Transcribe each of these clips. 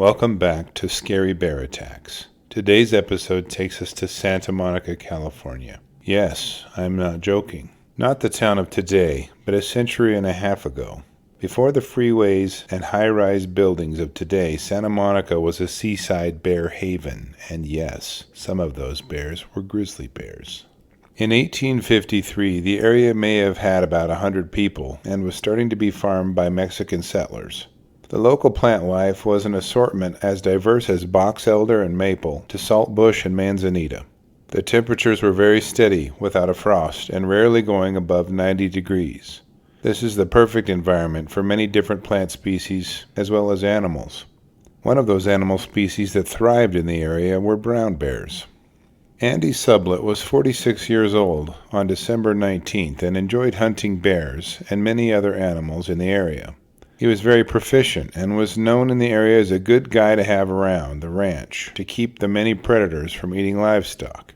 Welcome back to Scary Bear Attacks. Today's episode takes us to Santa Monica, California. Yes, I'm not joking. Not the town of today, but a century and a half ago. Before the freeways and high-rise buildings of today, Santa Monica was a seaside bear haven, and yes, some of those bears were grizzly bears. In 1853, the area may have had about 100 people and was starting to be farmed by Mexican settlers. The local plant life was an assortment as diverse as box elder and maple to saltbush and manzanita. The temperatures were very steady, without a frost, and rarely going above 90 degrees. This is the perfect environment for many different plant species as well as animals. One of those animal species that thrived in the area were brown bears. Andy Sublett was 46 years old on December 19th and enjoyed hunting bears and many other animals in the area. He was very proficient and was known in the area as a good guy to have around the ranch to keep the many predators from eating livestock.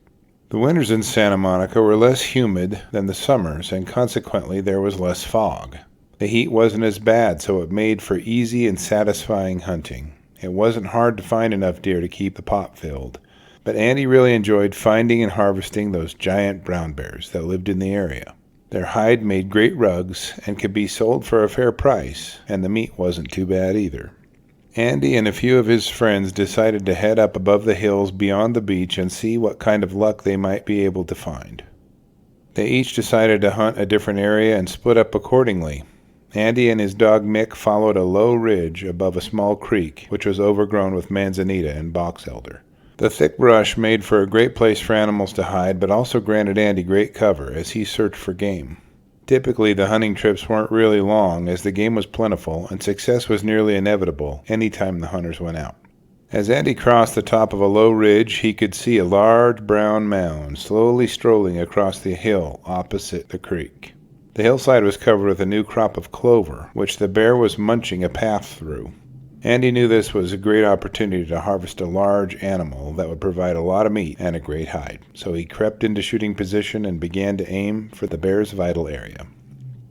The winters in Santa Monica were less humid than the summers, and consequently there was less fog. The heat wasn't as bad, so it made for easy and satisfying hunting. It wasn't hard to find enough deer to keep the pot filled, but Andy really enjoyed finding and harvesting those giant brown bears that lived in the area. Their hide made great rugs and could be sold for a fair price, and the meat wasn't too bad either. Andy and a few of his friends decided to head up above the hills beyond the beach and see what kind of luck they might be able to find. They each decided to hunt a different area and split up accordingly. Andy and his dog Mick followed a low ridge above a small creek, which was overgrown with manzanita and box elder. The thick brush made for a great place for animals to hide, but also granted Andy great cover as he searched for game. Typically, the hunting trips weren't really long, as the game was plentiful and success was nearly inevitable any time the hunters went out. As Andy crossed the top of a low ridge, he could see a large brown mound slowly strolling across the hill opposite the creek. The hillside was covered with a new crop of clover, which the bear was munching a path through. Andy knew this was a great opportunity to harvest a large animal that would provide a lot of meat and a great hide, so he crept into shooting position and began to aim for the bear's vital area.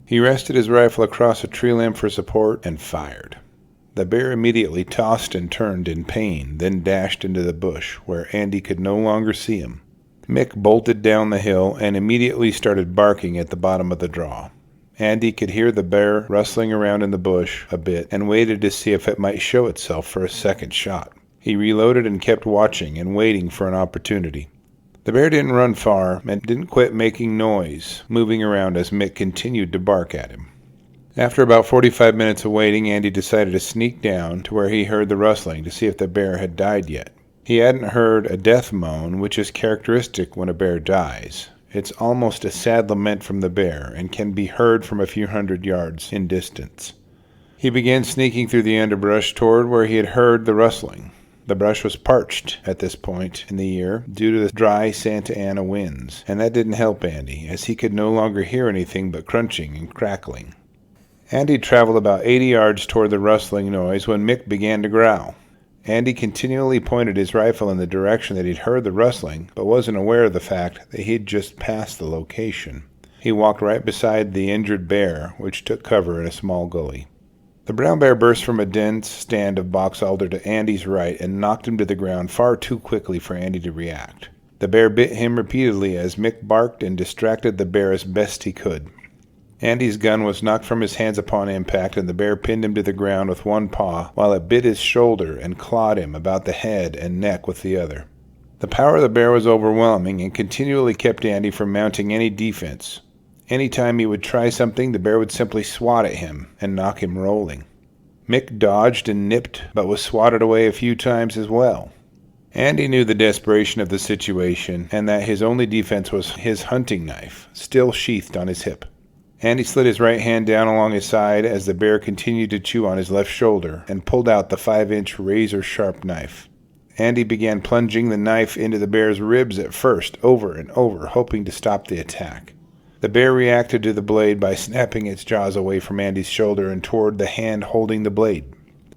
He rested his rifle across a tree limb for support and fired. The bear immediately tossed and turned in pain, then dashed into the bush, where Andy could no longer see him. Mick bolted down the hill and immediately started barking at the bottom of the draw. Andy could hear the bear rustling around in the bush a bit and waited to see if it might show itself for a second shot. He reloaded and kept watching and waiting for an opportunity. The bear didn't run far and didn't quit making noise, moving around as Mick continued to bark at him. After about 45 minutes of waiting, Andy decided to sneak down to where he heard the rustling to see if the bear had died yet. He hadn't heard a death moan, which is characteristic when a bear dies. It's almost a sad lament from the bear and can be heard from a few hundred yards in distance. He began sneaking through the underbrush toward where he had heard the rustling. The brush was parched at this point in the year due to the dry Santa Ana winds, and that didn't help Andy, as he could no longer hear anything but crunching and crackling. Andy traveled about 80 yards toward the rustling noise when Mick began to growl. Andy continually pointed his rifle in the direction that he'd heard the rustling, but wasn't aware of the fact that he'd just passed the location. He walked right beside the injured bear, which took cover in a small gully. The brown bear burst from a dense stand of box elder to Andy's right and knocked him to the ground far too quickly for Andy to react. The bear bit him repeatedly as Mick barked and distracted the bear as best he could. Andy's gun was knocked from his hands upon impact, and the bear pinned him to the ground with one paw, while it bit his shoulder and clawed him about the head and neck with the other. The power of the bear was overwhelming and continually kept Andy from mounting any defense. Any time he would try something, the bear would simply swat at him and knock him rolling. Mick dodged and nipped, but was swatted away a few times as well. Andy knew the desperation of the situation and that his only defense was his hunting knife, still sheathed on his hip. Andy slid his right hand down along his side as the bear continued to chew on his left shoulder and pulled out the 5-inch razor-sharp knife. Andy began plunging the knife into the bear's ribs at first, over and over, hoping to stop the attack. The bear reacted to the blade by snapping its jaws away from Andy's shoulder and toward the hand holding the blade.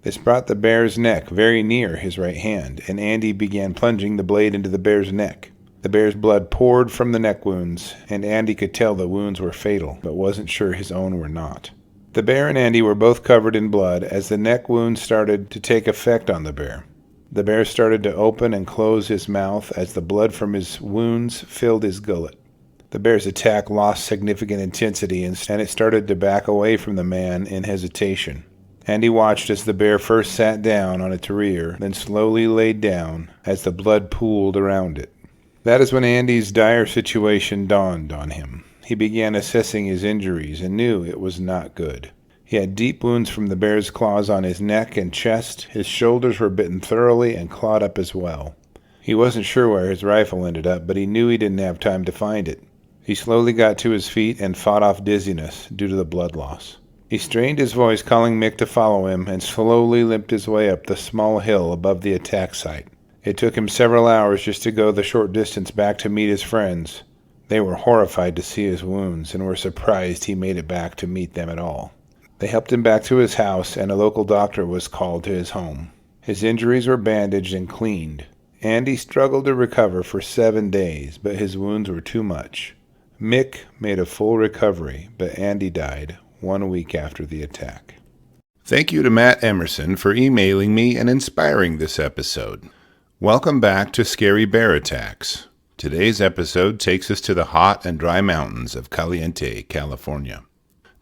This brought the bear's neck very near his right hand, and Andy began plunging the blade into the bear's neck. The bear's blood poured from the neck wounds, and Andy could tell the wounds were fatal, but wasn't sure his own were not. The bear and Andy were both covered in blood as the neck wound started to take effect on the bear. The bear started to open and close his mouth as the blood from his wounds filled his gullet. The bear's attack lost significant intensity and it started to back away from the man in hesitation. Andy watched as the bear first sat down on its rear, then slowly laid down as the blood pooled around it. That is when Andy's dire situation dawned on him. He began assessing his injuries and knew it was not good. He had deep wounds from the bear's claws on his neck and chest. His shoulders were bitten thoroughly and clawed up as well. He wasn't sure where his rifle ended up, but he knew he didn't have time to find it. He slowly got to his feet and fought off dizziness due to the blood loss. He strained his voice, calling Mick to follow him, and slowly limped his way up the small hill above the attack site. It took him several hours just to go the short distance back to meet his friends. They were horrified to see his wounds and were surprised he made it back to meet them at all. They helped him back to his house, and a local doctor was called to his home. His injuries were bandaged and cleaned. Andy struggled to recover for 7 days, but his wounds were too much. Mick made a full recovery, but Andy died 1 week after the attack. Thank you to Matt Emerson for emailing me and inspiring this episode. Welcome back to Scary Bear Attacks. Today's episode takes us to the hot and dry mountains of Caliente, California.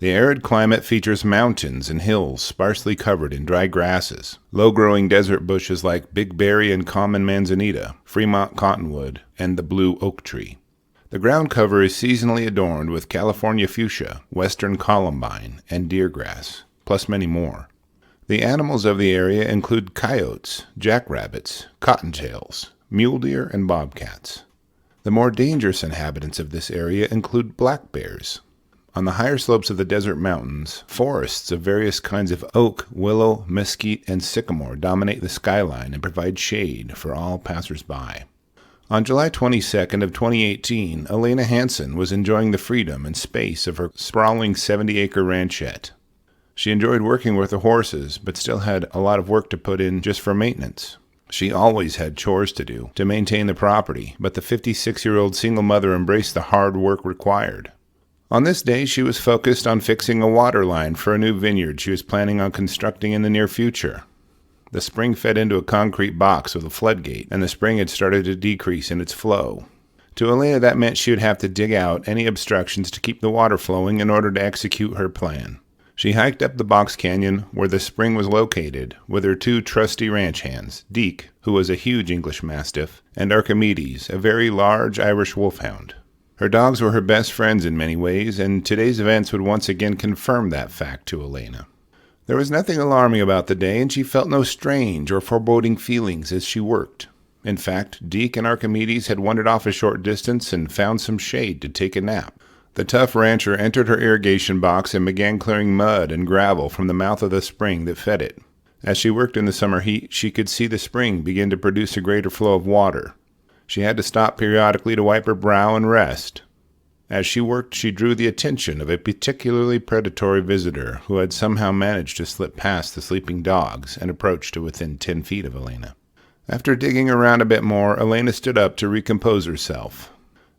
The arid climate features mountains and hills sparsely covered in dry grasses, low-growing desert bushes like big berry and common manzanita, Fremont cottonwood, and the blue oak tree. The ground cover is seasonally adorned with California fuchsia, western columbine, and deergrass, plus many more. The animals of the area include coyotes, jackrabbits, cottontails, mule deer, and bobcats. The more dangerous inhabitants of this area include black bears. On the higher slopes of the desert mountains, forests of various kinds of oak, willow, mesquite, and sycamore dominate the skyline and provide shade for all passers-by. On July 22nd of 2018, Elena Hansen was enjoying the freedom and space of her sprawling 70-acre ranchette. She enjoyed working with the horses, but still had a lot of work to put in just for maintenance. She always had chores to do to maintain the property, but the 56-year-old single mother embraced the hard work required. On this day, she was focused on fixing a water line for a new vineyard she was planning on constructing in the near future. The spring fed into a concrete box with a floodgate, and the spring had started to decrease in its flow. To Elena, that meant she would have to dig out any obstructions to keep the water flowing in order to execute her plan. She hiked up the box canyon where the spring was located with her 2 trusty ranch hands, Deke, who was a huge English Mastiff, and Archimedes, a very large Irish Wolfhound. Her dogs were her best friends in many ways, and today's events would once again confirm that fact to Elena. There was nothing alarming about the day, and she felt no strange or foreboding feelings as she worked. In fact, Deke and Archimedes had wandered off a short distance and found some shade to take a nap. The tough rancher entered her irrigation box and began clearing mud and gravel from the mouth of the spring that fed it. As she worked in the summer heat, she could see the spring begin to produce a greater flow of water. She had to stop periodically to wipe her brow and rest. As she worked, she drew the attention of a particularly predatory visitor who had somehow managed to slip past the sleeping dogs and approach to within 10 feet of Elena. After digging around a bit more, Elena stood up to recompose herself.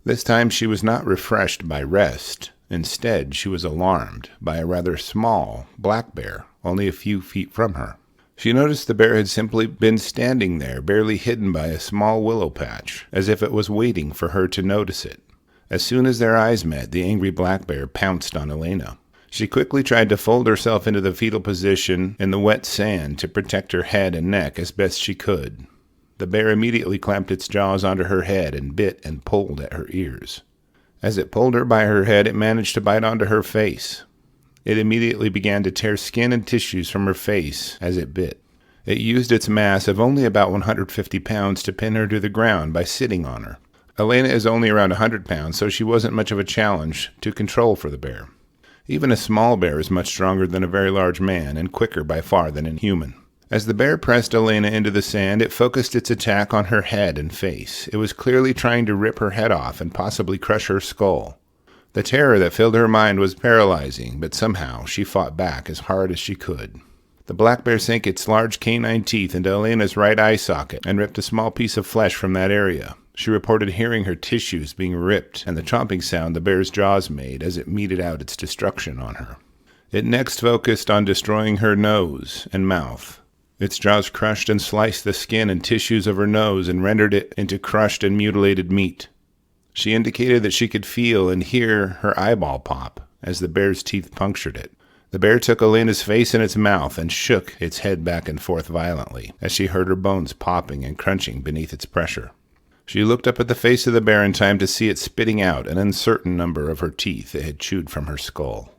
This time she was not refreshed by rest. Instead, she was alarmed by a rather small black bear only a few feet from her. She noticed the bear had simply been standing there, barely hidden by a small willow patch, as if it was waiting for her to notice it. As soon as their eyes met, the angry black bear pounced on Elena. She quickly tried to fold herself into the fetal position in the wet sand to protect her head and neck as best she could. The bear immediately clamped its jaws onto her head and bit and pulled at her ears. As it pulled her by her head, it managed to bite onto her face. It immediately began to tear skin and tissues from her face as it bit. It used its mass of only about 150 pounds to pin her to the ground by sitting on her. Elena is only around 100 pounds, so she wasn't much of a challenge to control for the bear. Even a small bear is much stronger than a very large man and quicker by far than a human. As the bear pressed Elena into the sand, it focused its attack on her head and face. It was clearly trying to rip her head off and possibly crush her skull. The terror that filled her mind was paralyzing, but somehow she fought back as hard as she could. The black bear sank its large canine teeth into Elena's right eye socket and ripped a small piece of flesh from that area. She reported hearing her tissues being ripped and the chomping sound the bear's jaws made as it meted out its destruction on her. It next focused on destroying her nose and mouth. Its jaws crushed and sliced the skin and tissues of her nose and rendered it into crushed and mutilated meat. She indicated that she could feel and hear her eyeball pop as the bear's teeth punctured it. The bear took Elena's face in its mouth and shook its head back and forth violently as she heard her bones popping and crunching beneath its pressure. She looked up at the face of the bear in time to see it spitting out an uncertain number of her teeth it had chewed from her skull.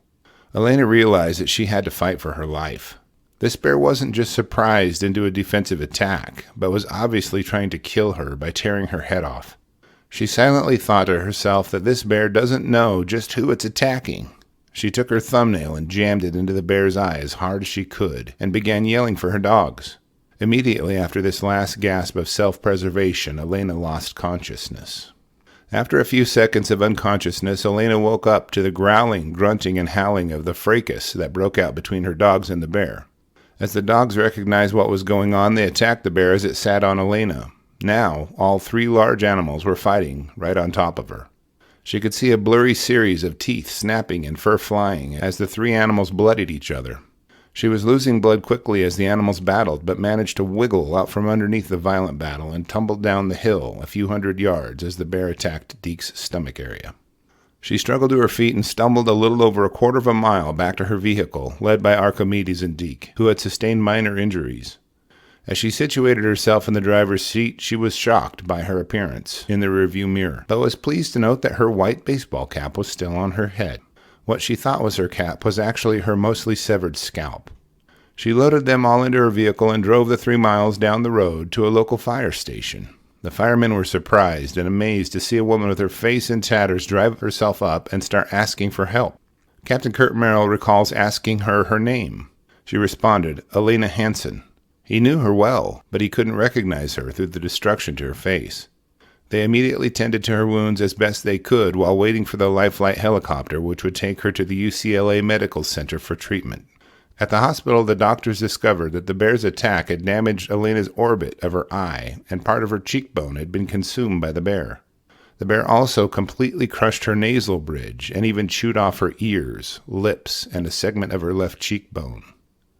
Elena realized that she had to fight for her life. This bear wasn't just surprised into a defensive attack, but was obviously trying to kill her by tearing her head off. She silently thought to herself that this bear doesn't know just who it's attacking. She took her thumbnail and jammed it into the bear's eye as hard as she could and began yelling for her dogs. Immediately after this last gasp of self-preservation, Elena lost consciousness. After a few seconds of unconsciousness, Elena woke up to the growling, grunting, and howling of the fracas that broke out between her dogs and the bear. As the dogs recognized what was going on, they attacked the bear as it sat on Elena. Now, all three large animals were fighting right on top of her. She could see a blurry series of teeth snapping and fur flying as the three animals bloodied each other. She was losing blood quickly as the animals battled, but managed to wiggle out from underneath the violent battle and tumbled down the hill a few hundred yards as the bear attacked Deke's stomach area. She struggled to her feet and stumbled a little over a quarter of a mile back to her vehicle, led by Archimedes and Deke, who had sustained minor injuries. As she situated herself in the driver's seat, she was shocked by her appearance in the rearview mirror, but was pleased to note that her white baseball cap was still on her head. What she thought was her cap was actually her mostly severed scalp. She loaded them all into her vehicle and drove the 3 miles down the road to a local fire station. The firemen were surprised and amazed to see a woman with her face in tatters drive herself up and start asking for help. Captain Kurt Merrill recalls asking her name. She responded, Elena Hansen. He knew her well, but he couldn't recognize her through the destruction to her face. They immediately tended to her wounds as best they could while waiting for the Life Flight helicopter, which would take her to the UCLA Medical Center for treatment. At the hospital, the doctors discovered that the bear's attack had damaged Elena's orbit of her eye, and part of her cheekbone had been consumed by the bear. The bear also completely crushed her nasal bridge and even chewed off her ears, lips, and a segment of her left cheekbone.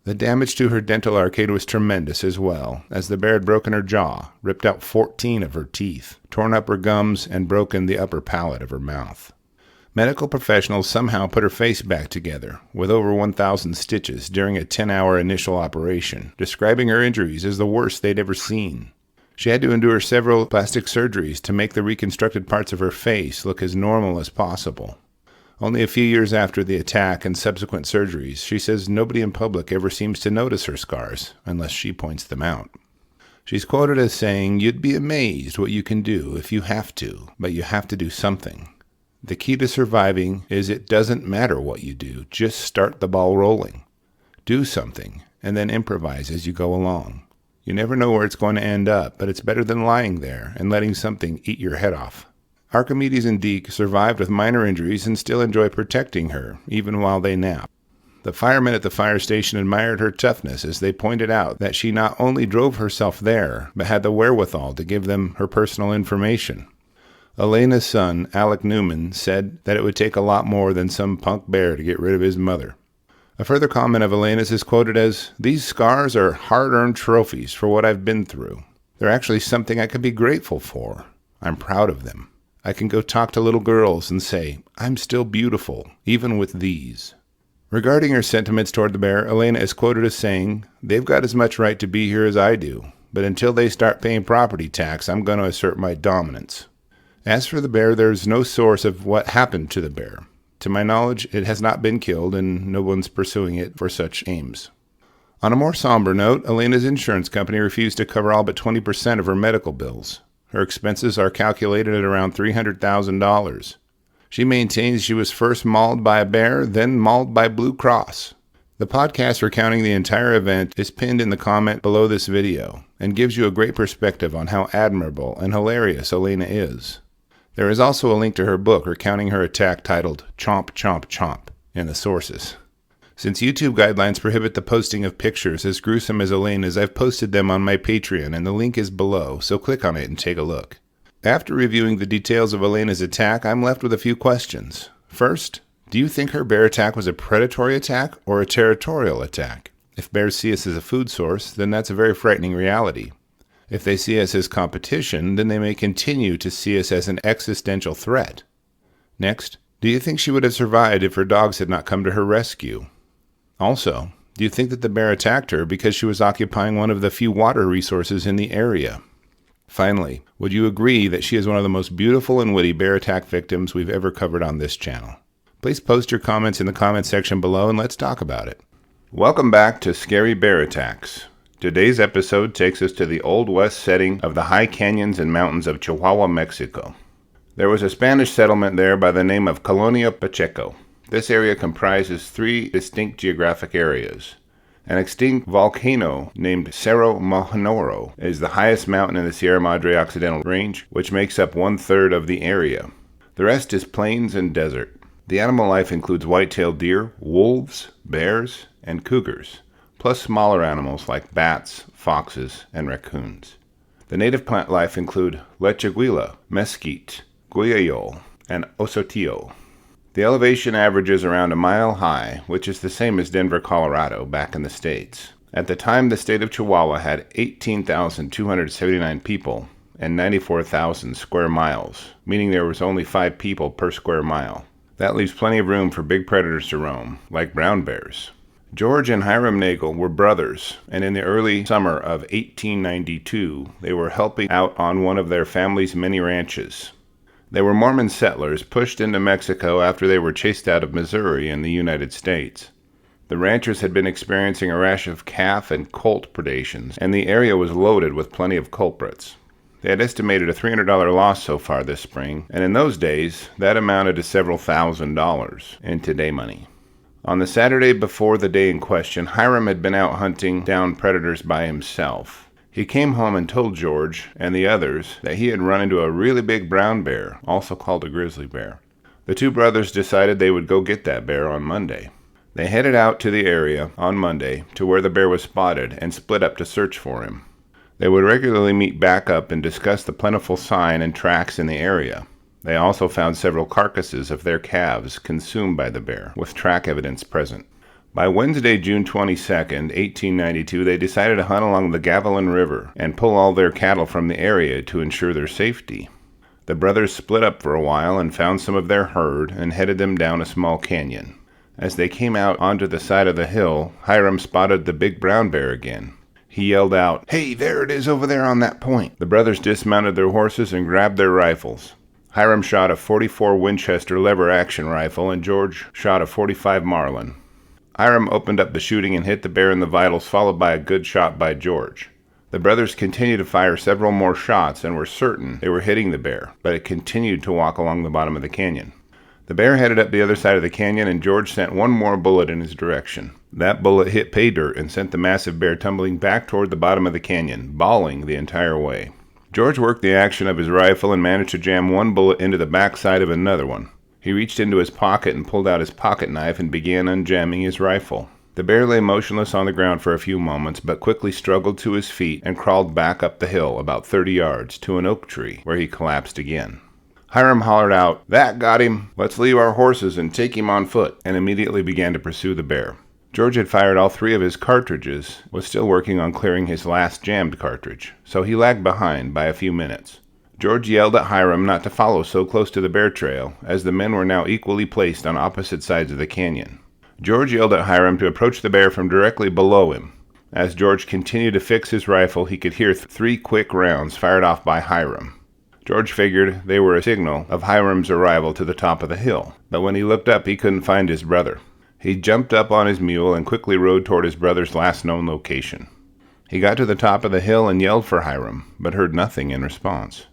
The damage to her dental arcade was tremendous as well, as the bear had broken her jaw, ripped out 14 of her teeth, torn up her gums, and broken the upper palate of her mouth. Medical professionals somehow put her face back together, with over 1,000 stitches during a 10-hour initial operation, describing her injuries as the worst they'd ever seen. She had to endure several plastic surgeries to make the reconstructed parts of her face look as normal as possible. Only a few years after the attack and subsequent surgeries, she says nobody in public ever seems to notice her scars, unless she points them out. She's quoted as saying, "You'd be amazed what you can do if you have to, but you have to do something. The key to surviving is it doesn't matter what you do, just start the ball rolling. Do something, and then improvise as you go along. You never know where it's going to end up, but it's better than lying there and letting something eat your head off." Archimedes and Deke survived with minor injuries and still enjoy protecting her, even while they nap. The firemen at the fire station admired her toughness as they pointed out that she not only drove herself there, but had the wherewithal to give them her personal information. Elena's son, Alec Newman, said that it would take a lot more than some punk bear to get rid of his mother. A further comment of Elena's is quoted as, "These scars are hard-earned trophies for what I've been through. They're actually something I could be grateful for. I'm proud of them. I can go talk to little girls and say, I'm still beautiful, even with these." Regarding her sentiments toward the bear, Elena is quoted as saying, "They've got as much right to be here as I do, but until they start paying property tax, I'm going to assert my dominance." As for the bear, there's no source of what happened to the bear. To my knowledge, it has not been killed, and no one's pursuing it for such aims. On a more somber note, Elena's insurance company refused to cover all but 20% of her medical bills. Her expenses are calculated at around $300,000. She maintains she was first mauled by a bear, then mauled by Blue Cross. The podcast recounting the entire event is pinned in the comment below this video and gives you a great perspective on how admirable and hilarious Elena is. There is also a link to her book recounting her attack titled Chomp Chomp Chomp in the sources. Since YouTube guidelines prohibit the posting of pictures as gruesome as Elena's, I've posted them on my Patreon, and the link is below, so click on it and take a look. After reviewing the details of Elena's attack, I'm left with a few questions. First, Do you think her bear attack was a predatory attack or a territorial attack? If bears see us as a food source, then that's a very frightening reality. If they see us as competition, then they may continue to see us as an existential threat. Next, do you think she would have survived if her dogs had not come to her rescue? Also, do you think that the bear attacked her because she was occupying one of the few water resources in the area? Finally, would you agree that she is one of the most beautiful and witty bear attack victims we've ever covered on this channel? Please post your comments in the comment section below and let's talk about it. Welcome back to Scary Bear Attacks. Today's episode takes us to the Old West setting of the high canyons and mountains of Chihuahua, Mexico. There was a Spanish settlement there by the name of Colonia Pacheco. This area comprises 3 distinct geographic areas. An extinct volcano named Cerro Mojonoro is the highest mountain in the Sierra Madre Occidental Range, which makes up 1/3 of the area. The rest is plains and desert. The animal life includes white-tailed deer, wolves, bears, and cougars, plus smaller animals like bats, foxes, and raccoons. The native plant life include lechuguilla, mesquite, guayol, and osotillo. The elevation averages around a mile high, which is the same as Denver, Colorado, back in the States. At the time, the state of Chihuahua had 18,279 people and 94,000 square miles, meaning there was only 5 people per square mile. That leaves plenty of room for big predators to roam, like brown bears. George and Hiram Nagel were brothers, and in the early summer of 1892, they were helping out on one of their family's many ranches. They were Mormon settlers pushed into Mexico after they were chased out of Missouri in the United States. The ranchers had been experiencing a rash of calf and colt predations, and the area was loaded with plenty of culprits. They had estimated a $300 loss so far this spring, and in those days, that amounted to several $1,000s in today money. On the Saturday before the day in question, Hiram had been out hunting down predators by himself. He came home and told George and the others that he had run into a really big brown bear, also called a grizzly bear. The 2 brothers decided they would go get that bear on Monday. They headed out to the area on Monday to where the bear was spotted and split up to search for him. They would regularly meet back up and discuss the plentiful sign and tracks in the area. They also found several carcasses of their calves consumed by the bear, with track evidence present. By Wednesday, June 22nd, 1892, they decided to hunt along the Gavilan River and pull all their cattle from the area to ensure their safety. The brothers split up for a while and found some of their herd and headed them down a small canyon. As they came out onto the side of the hill, Hiram spotted the big brown bear again. He yelled out, "Hey, there it is over there on that point." The brothers dismounted their horses and grabbed their rifles. Hiram shot a .44 Winchester lever-action rifle and George shot a .45 Marlin. Hiram opened up the shooting and hit the bear in the vitals, followed by a good shot by George. The brothers continued to fire several more shots and were certain they were hitting the bear, but it continued to walk along the bottom of the canyon. The bear headed up the other side of the canyon, and George sent one more bullet in his direction. That bullet hit pay dirt and sent the massive bear tumbling back toward the bottom of the canyon, bawling the entire way. George worked the action of his rifle and managed to jam one bullet into the backside of another one. He reached into his pocket and pulled out his pocket knife and began unjamming his rifle. The bear lay motionless on the ground for a few moments, but quickly struggled to his feet and crawled back up the hill about 30 yards to an oak tree, where he collapsed again. Hiram hollered out, "That got him! Let's leave our horses and take him on foot," and immediately began to pursue the bear. George had fired all 3 of his cartridges, was still working on clearing his last jammed cartridge, so he lagged behind by a few minutes. George yelled at Hiram not to follow so close to the bear trail, as the men were now equally placed on opposite sides of the canyon. George yelled at Hiram to approach the bear from directly below him. As George continued to fix his rifle, he could hear 3 quick rounds fired off by Hiram. George figured they were a signal of Hiram's arrival to the top of the hill, but when he looked up, he couldn't find his brother. He jumped up on his mule and quickly rode toward his brother's last known location. He got to the top of the hill and yelled for Hiram, but heard nothing in response.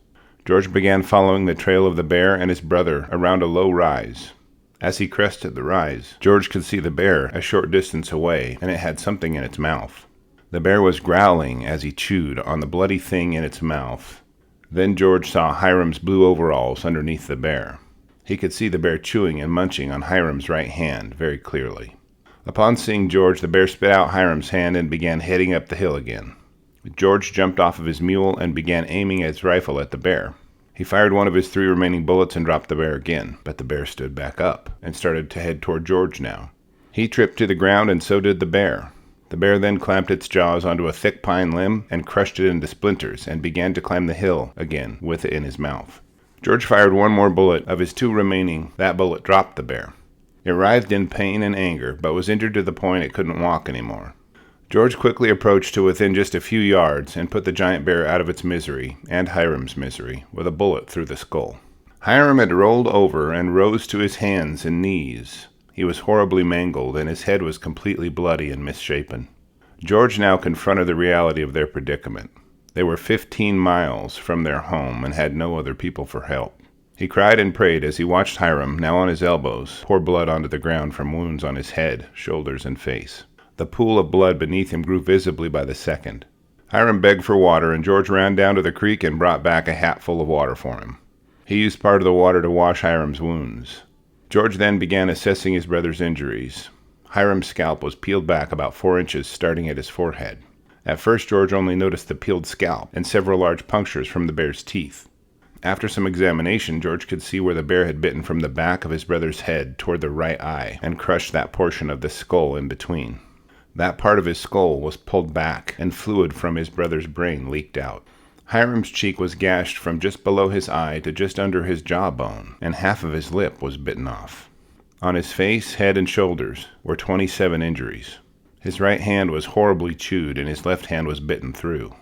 George began following the trail of the bear and his brother around a low rise. As he crested the rise, George could see the bear a short distance away, and it had something in its mouth. The bear was growling as he chewed on the bloody thing in its mouth. Then George saw Hiram's blue overalls underneath the bear. He could see the bear chewing and munching on Hiram's right hand very clearly. Upon seeing George, the bear spit out Hiram's hand and began heading up the hill again. George jumped off of his mule and began aiming his rifle at the bear. He fired one of his 3 remaining bullets and dropped the bear again, but the bear stood back up and started to head toward George now. He tripped to the ground, and so did the bear. The bear then clamped its jaws onto a thick pine limb and crushed it into splinters and began to climb the hill again with it in his mouth. George fired one more bullet of his 2 remaining. That bullet dropped the bear. It writhed in pain and anger, but was injured to the point it couldn't walk anymore. George quickly approached to within just a few yards and put the giant bear out of its misery, and Hiram's misery, with a bullet through the skull. Hiram had rolled over and rose to his hands and knees. He was horribly mangled, and his head was completely bloody and misshapen. George now confronted the reality of their predicament. They were 15 miles from their home and had no other people for help. He cried and prayed as he watched Hiram, now on his elbows, pour blood onto the ground from wounds on his head, shoulders, and face. The pool of blood beneath him grew visibly by the second. Hiram begged for water, and George ran down to the creek and brought back a hat full of water for him. He used part of the water to wash Hiram's wounds. George then began assessing his brother's injuries. Hiram's scalp was peeled back about 4 inches, starting at his forehead. At first, George only noticed the peeled scalp and several large punctures from the bear's teeth. After some examination, George could see where the bear had bitten from the back of his brother's head toward the right eye and crushed that portion of the skull in between. That part of his skull was pulled back, and fluid from his brother's brain leaked out. Hiram's cheek was gashed from just below his eye to just under his jawbone, and half of his lip was bitten off. On his face, head, and shoulders were 27 injuries. His right hand was horribly chewed, and his left hand was bitten through.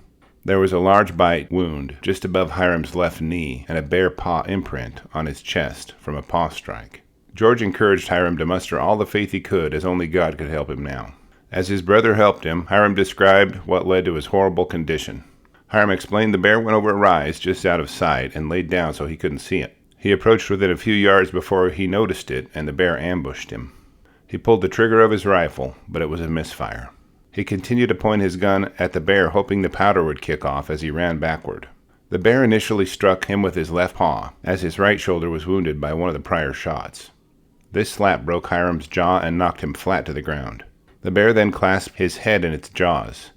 There was a large bite wound just above Hiram's left knee, and a bare paw imprint on his chest from a paw strike. George encouraged Hiram to muster all the faith he could, as only God could help him now. As his brother helped him, Hiram described what led to his horrible condition. Hiram explained the bear went over a rise just out of sight and laid down so he couldn't see it. He approached within a few yards before he noticed it, and the bear ambushed him. He pulled the trigger of his rifle, but it was a misfire. He continued to point his gun at the bear, hoping the powder would kick off as he ran backward. The bear initially struck him with his left paw, as his right shoulder was wounded by one of the prior shots. This slap broke Hiram's jaw and knocked him flat to the ground. The bear then clasped his head in its jaws.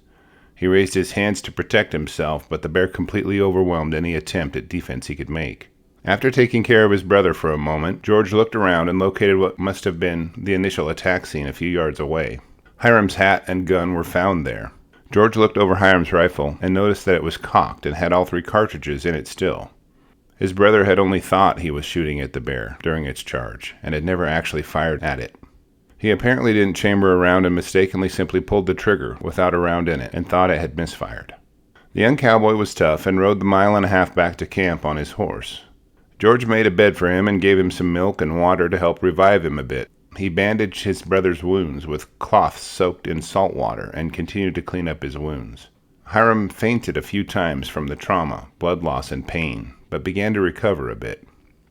He raised his hands to protect himself, but the bear completely overwhelmed any attempt at defense he could make. After taking care of his brother for a moment, George looked around and located what must have been the initial attack scene a few yards away. Hiram's hat and gun were found there. George looked over Hiram's rifle and noticed that it was cocked and had all 3 cartridges in it still. His brother had only thought he was shooting at the bear during its charge, and had never actually fired at it. He apparently didn't chamber a round and mistakenly simply pulled the trigger without a round in it and thought it had misfired. The young cowboy was tough and rode the 1.5 miles back to camp on his horse. George made a bed for him and gave him some milk and water to help revive him a bit. He bandaged his brother's wounds with cloths soaked in salt water and continued to clean up his wounds. Hiram fainted a few times from the trauma, blood loss, and pain, but began to recover a bit.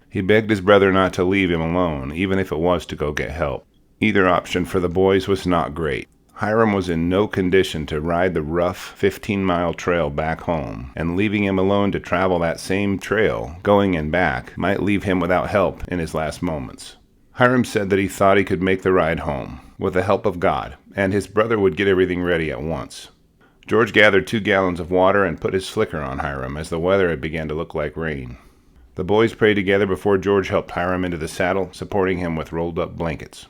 He begged his brother not to leave him alone, even if it was to go get help. Either option for the boys was not great. Hiram was in no condition to ride the rough 15-mile trail back home, and leaving him alone to travel that same trail, going and back, might leave him without help in his last moments. Hiram said that he thought he could make the ride home, with the help of God, and his brother would get everything ready at once. George gathered 2 gallons of water and put his slicker on Hiram as the weather had begun to look like rain. The boys prayed together before George helped Hiram into the saddle, supporting him with rolled-up blankets.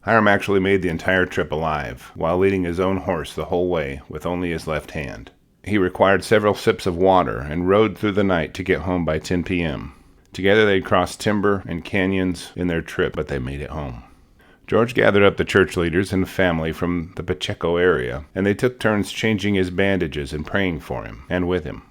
Hiram actually made the entire trip alive, while leading his own horse the whole way with only his left hand. He required several sips of water and rode through the night to get home by 10 p.m. Together they crossed timber and canyons in their trip, but they made it home. George gathered up the church leaders and family from the Pacheco area, and they took turns changing his bandages and praying for him and with him.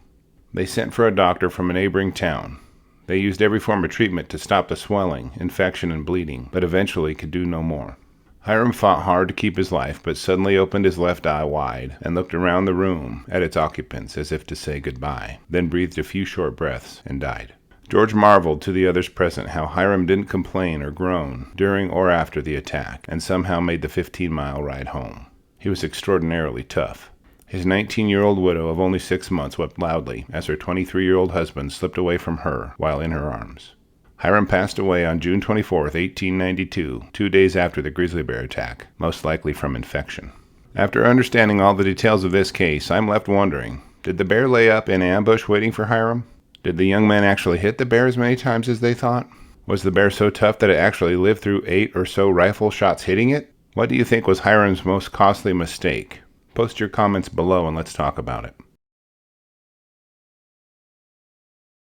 They sent for a doctor from a neighboring town. They used every form of treatment to stop the swelling, infection, and bleeding, but eventually could do no more. Hiram fought hard to keep his life, but suddenly opened his left eye wide and looked around the room at its occupants as if to say goodbye, then breathed a few short breaths and died. George marveled to the others present how Hiram didn't complain or groan during or after the attack, and somehow made the 15-mile ride home. He was extraordinarily tough. His 19-year-old widow of only 6 months wept loudly as her 23-year-old husband slipped away from her while in her arms. Hiram passed away on June 24, 1892, 2 days after the grizzly bear attack, most likely from infection. After understanding all the details of this case, I'm left wondering, did the bear lay up in ambush waiting for Hiram? Did the young man actually hit the bear as many times as they thought? Was the bear so tough that it actually lived through 8 or so rifle shots hitting it? What do you think was Hiram's most costly mistake? Post your comments below and let's talk about it.